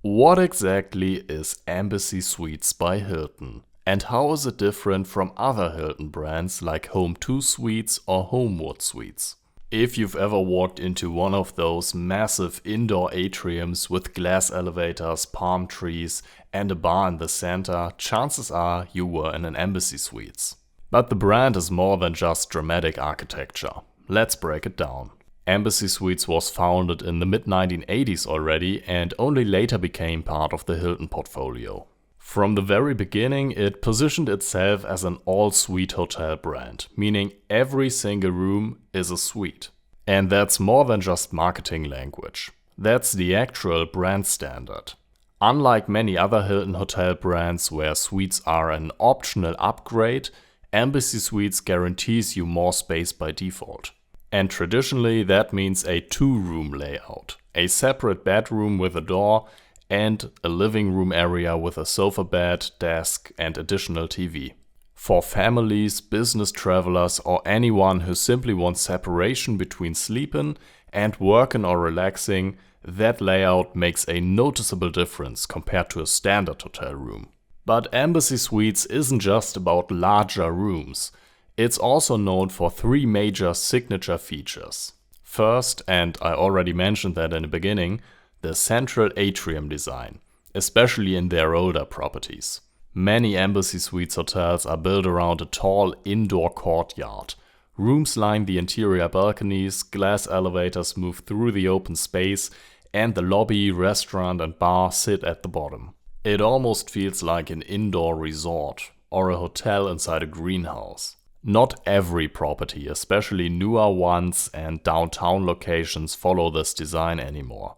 What exactly is Embassy Suites by Hilton? And how is it different from other Hilton brands like Home2 Suites or Homewood Suites? If you've ever walked into one of those massive indoor atriums with glass elevators, palm trees, and a bar in the center, chances are you were in an Embassy Suites. But the brand is more than just dramatic architecture. Let's break it down. Embassy Suites was founded in the mid-1980s already and only later became part of the Hilton portfolio. From the very beginning, it positioned itself as an all-suite hotel brand, meaning every single room is a suite. And that's more than just marketing language. That's the actual brand standard. Unlike many other Hilton hotel brands where suites are an optional upgrade, Embassy Suites guarantees you more space by default. And traditionally that means a two-room layout, a separate bedroom with a door and a living room area with a sofa bed, desk and additional TV. For families, business travelers or anyone who simply wants separation between sleeping and working or relaxing, that layout makes a noticeable difference compared to a standard hotel room. But Embassy Suites isn't just about larger rooms. It's also known for three major signature features. First, and I already mentioned that in the beginning, the central atrium design, especially in their older properties. Many Embassy Suites hotels are built around a tall indoor courtyard. Rooms line the interior balconies, glass elevators move through the open space, and the lobby, restaurant and bar sit at the bottom. It almost feels like an indoor resort or a hotel inside a greenhouse. Not every property, especially newer ones and downtown locations, follow this design anymore.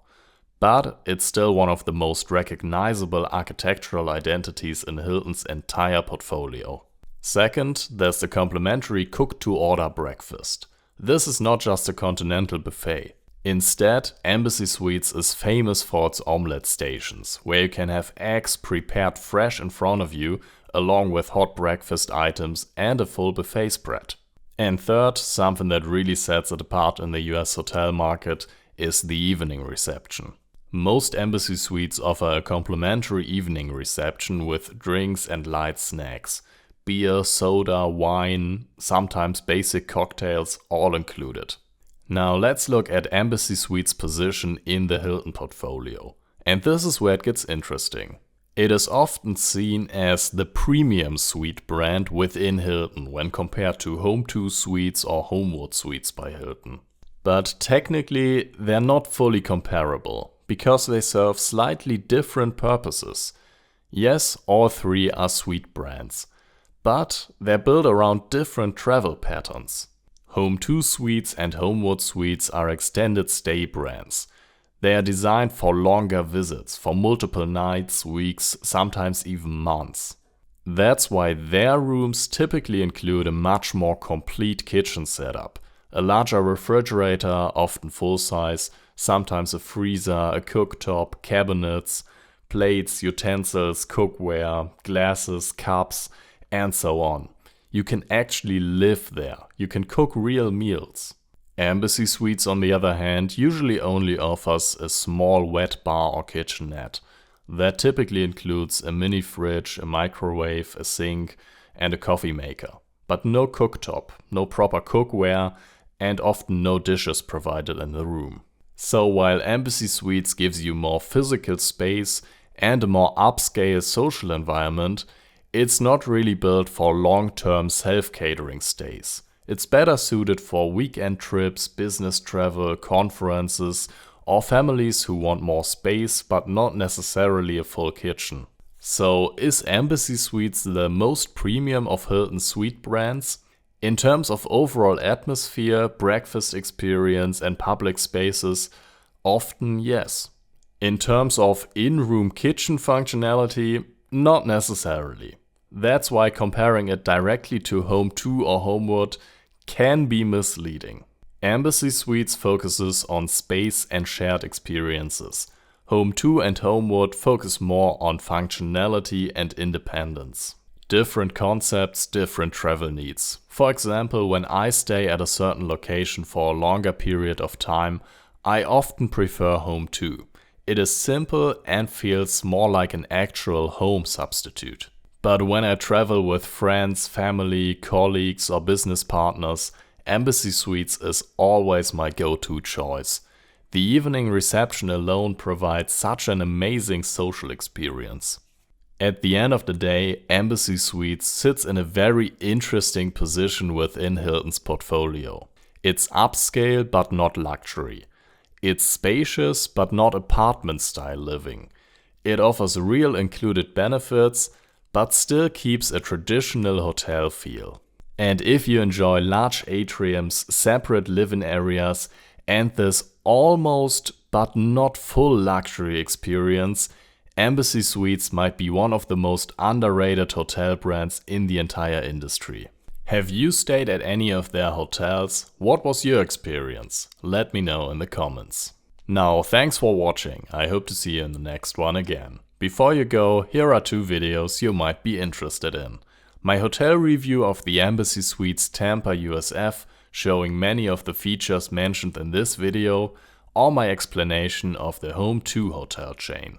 But it's still one of the most recognizable architectural identities in Hilton's entire portfolio. Second, there's the complimentary cook-to-order breakfast. This is not just a continental buffet. Instead, Embassy Suites is famous for its omelette stations, where you can have eggs prepared fresh in front of you, along with hot breakfast items and a full buffet spread. And third, something that really sets it apart in the US hotel market is the evening reception. Most Embassy Suites offer a complimentary evening reception with drinks and light snacks. Beer, soda, wine, sometimes basic cocktails, all included. Now let's look at Embassy Suites' position in the Hilton portfolio. And this is where it gets interesting. It is often seen as the premium suite brand within Hilton when compared to Home2 Suites or Homewood Suites by Hilton. But technically they're not fully comparable because they serve slightly different purposes. Yes, all three are suite brands, but they're built around different travel patterns. Home2 Suites and Homewood Suites are extended stay brands. They are designed for longer visits, for multiple nights, weeks, sometimes even months. That's why their rooms typically include a much more complete kitchen setup. A larger refrigerator, often full-size, sometimes a freezer, a cooktop, cabinets, plates, utensils, cookware, glasses, cups, and so on. You can actually live there. You can cook real meals. Embassy Suites, on the other hand, usually only offers a small wet bar or kitchenette. That typically includes a mini fridge, a microwave, a sink, and a coffee maker. But no cooktop, no proper cookware, and often no dishes provided in the room. So while Embassy Suites gives you more physical space and a more upscale social environment, it's not really built for long-term self-catering stays. It's better suited for weekend trips, business travel, conferences, or families who want more space but not necessarily a full kitchen. So is Embassy Suites the most premium of Hilton suite brands? In terms of overall atmosphere, breakfast experience and public spaces, often yes. In terms of in-room kitchen functionality, not necessarily. That's why comparing it directly to Home2 or Homewood can be misleading. Embassy Suites focuses on space and shared experiences. Home2 and Homewood focus more on functionality and independence. Different concepts, different travel needs. For example, when I stay at a certain location for a longer period of time, I often prefer Home2. It is simple and feels more like an actual home substitute. But when I travel with friends, family, colleagues or business partners, Embassy Suites is always my go-to choice. The evening reception alone provides such an amazing social experience. At the end of the day, Embassy Suites sits in a very interesting position within Hilton's portfolio. It's upscale but not luxury. It's spacious but not apartment-style living. It offers real included benefits but still keeps a traditional hotel feel. And if you enjoy large atriums, separate living areas, and this almost but not full luxury experience, Embassy Suites might be one of the most underrated hotel brands in the entire industry. Have you stayed at any of their hotels? What was your experience? Let me know in the comments. Now, thanks for watching. I hope to see you in the next one again. Before you go, here are 2 videos you might be interested in. My hotel review of the Embassy Suites Tampa, USF, showing many of the features mentioned in this video, or my explanation of the Home2 hotel chain.